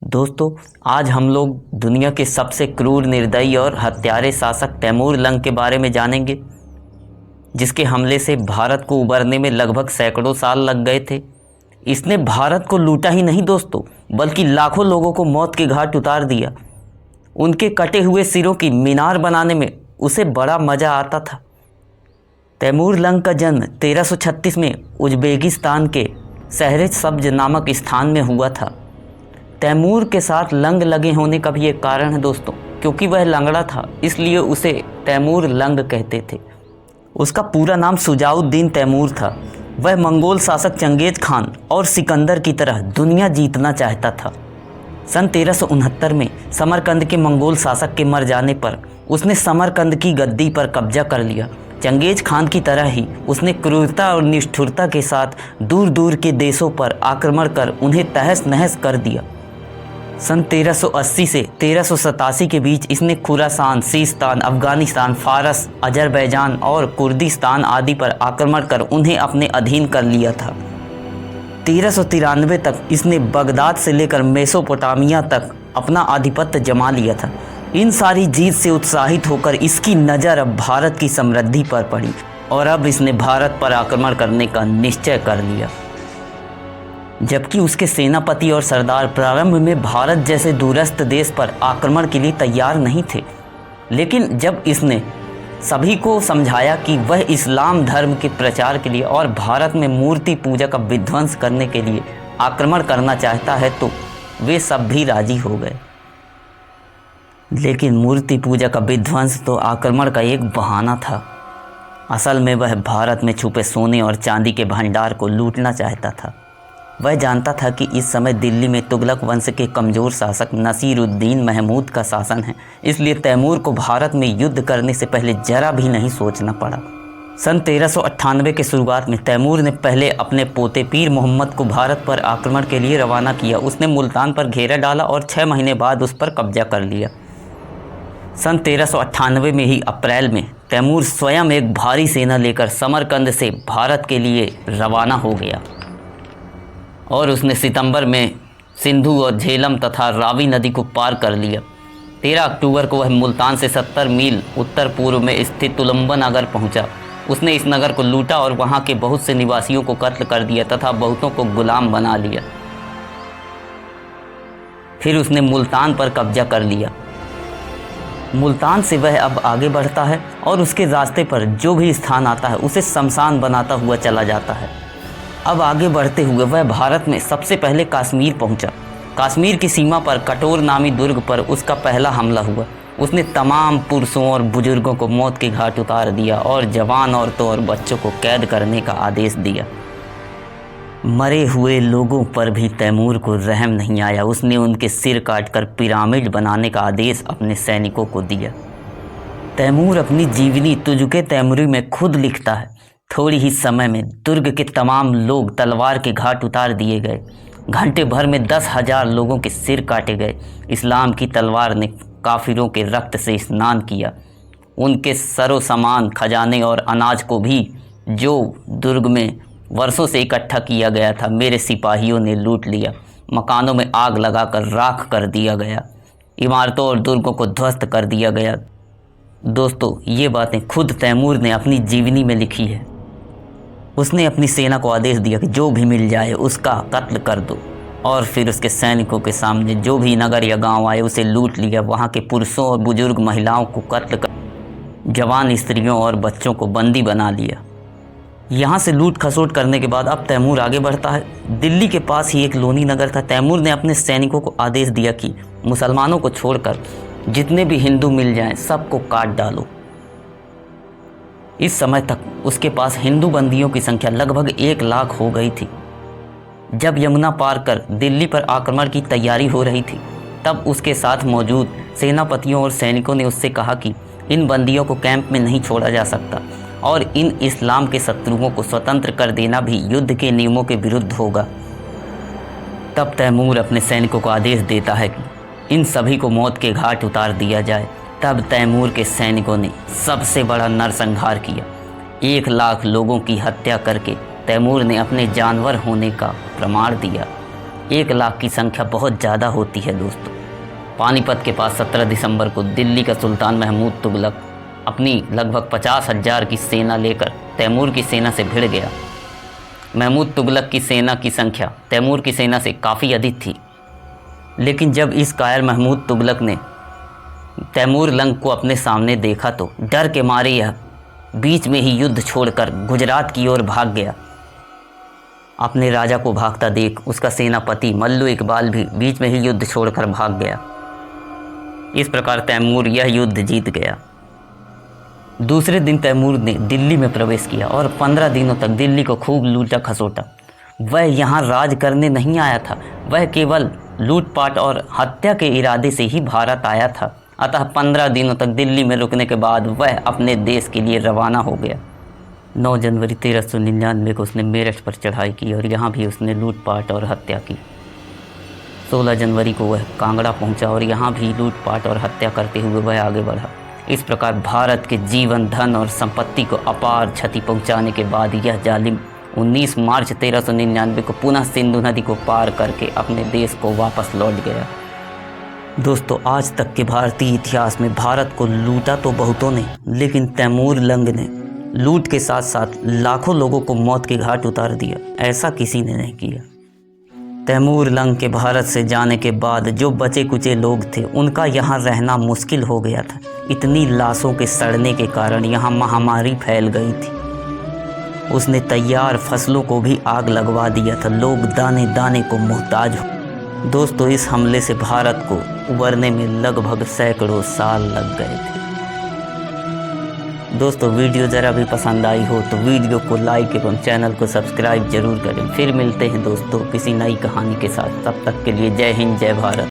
दोस्तों, आज हम लोग दुनिया के सबसे क्रूर, निर्दयी और हत्यारे शासक तैमूर लंग के बारे में जानेंगे, जिसके हमले से भारत को उबरने में लगभग सैकड़ों साल लग गए थे। इसने भारत को लूटा ही नहीं दोस्तों, बल्कि लाखों लोगों को मौत के घाट उतार दिया। उनके कटे हुए सिरों की मीनार बनाने में उसे बड़ा मज़ा आता था। तैमूर लंग का जन्म 1336 में उज़्बेकिस्तान के सहर सब्ज नामक स्थान में हुआ था। तैमूर के साथ लंग लगे होने का भी एक कारण है दोस्तों, क्योंकि वह लंगड़ा था, इसलिए उसे तैमूर लंग कहते थे। उसका पूरा नाम शुजाउद्दीन तैमूर था। वह मंगोल शासक चंगेज खान और सिकंदर की तरह दुनिया जीतना चाहता था। सन 1369 में समरकंद के मंगोल शासक के मर जाने पर उसने समरकंद की गद्दी पर कब्जा कर लिया। चंगेज खान की तरह ही उसने क्रूरता और निष्ठुरता के साथ दूर दूर के देशों पर आक्रमण कर उन्हें तहस नहस कर दिया। सन 1380 से 1387 के बीच इसने खुरासान, सीस्तान, अफगानिस्तान, फारस, अजरबैजान और कुर्दिस्तान आदि पर आक्रमण कर उन्हें अपने अधीन कर लिया था। 1393 तक इसने बगदाद से लेकर मेसोपोटामिया तक अपना आधिपत्य जमा लिया था। इन सारी जीत से उत्साहित होकर इसकी नज़र अब भारत की समृद्धि पर पड़ी और अब इसने भारत पर आक्रमण करने का निश्चय कर लिया। जबकि उसके सेनापति और सरदार प्रारंभ में भारत जैसे दूरस्थ देश पर आक्रमण के लिए तैयार नहीं थे, लेकिन जब इसने सभी को समझाया कि वह इस्लाम धर्म के प्रचार के लिए और भारत में मूर्ति पूजा का विध्वंस करने के लिए आक्रमण करना चाहता है, तो वे सब भी राजी हो गए। लेकिन मूर्ति पूजा का विध्वंस तो आक्रमण का एक बहाना था। असल में वह भारत में छुपे सोने और चांदी के भंडार को लूटना चाहता था। वह जानता था कि इस समय दिल्ली में तुगलक वंश के कमज़ोर शासक नसीरुद्दीन महमूद का शासन है, इसलिए तैमूर को भारत में युद्ध करने से पहले जरा भी नहीं सोचना पड़ा। सन 1398 के शुरुआत में तैमूर ने पहले अपने पोते पीर मोहम्मद को भारत पर आक्रमण के लिए रवाना किया। उसने मुल्तान पर घेरा डाला और 6 महीने बाद उस पर कब्जा कर लिया। सन 1398 में ही अप्रैल में तैमूर स्वयं एक भारी सेना लेकर समरकंद से भारत के लिए रवाना हो गया और उसने सितंबर में सिंधु और झेलम तथा रावी नदी को पार कर लिया। 13 अक्टूबर को वह मुल्तान से 70 मील उत्तर पूर्व में स्थित तुलंबा नगर पहुंचा। उसने इस नगर को लूटा और वहां के बहुत से निवासियों को कत्ल कर दिया तथा बहुतों को गुलाम बना लिया। फिर उसने मुल्तान पर कब्जा कर लिया। मुल्तान से वह अब आगे बढ़ता है और उसके रास्ते पर जो भी स्थान आता है उसे शमशान बनाता हुआ चला जाता है। अब आगे बढ़ते हुए वह भारत में सबसे पहले कश्मीर पहुंचा। कश्मीर की सीमा पर कटोर नामी दुर्ग पर उसका पहला हमला हुआ। उसने तमाम पुरुषों और बुजुर्गों को मौत के घाट उतार दिया और जवान औरतों और बच्चों को कैद करने का आदेश दिया। मरे हुए लोगों पर भी तैमूर को रहम नहीं आया। उसने उनके सिर काटकर पिरामिड बनाने का आदेश अपने सैनिकों को दिया। तैमूर अपनी जीवनी तुजुके तैमूरी में खुद लिखता है, थोड़ी ही समय में दुर्ग के तमाम लोग तलवार के घाट उतार दिए गए। घंटे भर में 10,000 लोगों के सिर काटे गए। इस्लाम की तलवार ने काफिरों के रक्त से स्नान किया। उनके सरो सामान, खजाने और अनाज को भी जो दुर्ग में वर्षों से इकट्ठा किया गया था, मेरे सिपाहियों ने लूट लिया। मकानों में आग लगाकर राख कर दिया गया। इमारतों और दुर्गों को ध्वस्त कर दिया गया। दोस्तों, ये बातें खुद तैमूर ने अपनी जीवनी में लिखी है। उसने अपनी सेना को आदेश दिया कि जो भी मिल जाए उसका कत्ल कर दो, और फिर उसके सैनिकों के सामने जो भी नगर या गांव आए उसे लूट लिया। वहां के पुरुषों और बुजुर्ग महिलाओं को कत्ल कर जवान स्त्रियों और बच्चों को बंदी बना लिया। यहाँ से लूट खसोट करने के बाद अब तैमूर आगे बढ़ता है। दिल्ली के पास ही एक लोनी नगर था। तैमूर ने अपने सैनिकों को आदेश दिया कि मुसलमानों को छोड़कर जितने भी हिंदू मिल जाएं सबको काट डालो। इस समय तक उसके पास हिंदू बंदियों की संख्या लगभग 1 लाख हो गई थी। जब यमुना पार कर दिल्ली पर आक्रमण की तैयारी हो रही थी, तब उसके साथ मौजूद सेनापतियों और सैनिकों ने उससे कहा कि इन बंदियों को कैंप में नहीं छोड़ा जा सकता और इन इस्लाम के शत्रुओं को स्वतंत्र कर देना भी युद्ध के नियमों के विरुद्ध होगा। तब तैमूर अपने सैनिकों को आदेश देता है कि इन सभी को मौत के घाट उतार दिया जाए। तब तैमूर के सैनिकों ने सबसे बड़ा नरसंहार किया। 1 लाख लोगों की हत्या करके तैमूर ने अपने जानवर होने का प्रमाण दिया। 1 लाख की संख्या बहुत ज़्यादा होती है दोस्तों। पानीपत के पास 17 दिसंबर को दिल्ली का सुल्तान महमूद तुगलक अपनी लगभग 50,000 की सेना लेकर तैमूर की सेना से भिड़ गया। महमूद तुगलक की सेना की संख्या तैमूर की सेना से काफ़ी अधिक थी, लेकिन जब इस कायर महमूद तुगलक ने तैमूर लंग को अपने सामने देखा तो डर के मारे यह बीच में ही युद्ध छोड़कर गुजरात की ओर भाग गया। अपने राजा को भागता देख उसका सेनापति मल्लू इकबाल भी बीच में ही युद्ध छोड़कर भाग गया। इस प्रकार तैमूर यह युद्ध जीत गया। दूसरे दिन तैमूर ने दिल्ली में प्रवेश किया और 15 दिनों तक दिल्ली को खूब लूटा खसोटा। वह यहाँ राज करने नहीं आया था, वह केवल लूटपाट और हत्या के इरादे से ही भारत आया था। अतः 15 दिनों तक दिल्ली में रुकने के बाद वह अपने देश के लिए रवाना हो गया। 9 जनवरी 1399 को उसने मेरठ पर चढ़ाई की और यहाँ भी उसने लूटपाट और हत्या की। 16 जनवरी को वह कांगड़ा पहुँचा और यहाँ भी लूटपाट और हत्या करते हुए वह आगे बढ़ा। इस प्रकार भारत के जीवन, धन और संपत्ति को अपार क्षति पहुँचाने के बाद यह जालिम 19 मार्च 1399 को पुनः सिंधु नदी को पार करके अपने देश को वापस लौट गया। दोस्तों, आज तक के भारतीय इतिहास में भारत को लूटा तो बहुतों ने, लेकिन तैमूर लंग ने लूट के साथ साथ लाखों लोगों को मौत के घाट उतार दिया। ऐसा किसी ने नहीं किया। तैमूर लंग के भारत से जाने के बाद जो बचे कुचे लोग थे उनका यहाँ रहना मुश्किल हो गया था। इतनी लाशों के सड़ने के कारण यहाँ महामारी फैल गई थी। उसने तैयार फसलों को भी आग लगवा दिया था। लोग दाने दाने को मोहताज हो। दोस्तों, इस हमले से भारत को उबरने में लगभग सैकड़ों साल लग गए थे। दोस्तों, वीडियो ज़रा भी पसंद आई हो तो वीडियो को लाइक एवं चैनल को सब्सक्राइब जरूर करें। फिर मिलते हैं दोस्तों किसी नई कहानी के साथ। तब तक के लिए जय हिंद, जय भारत।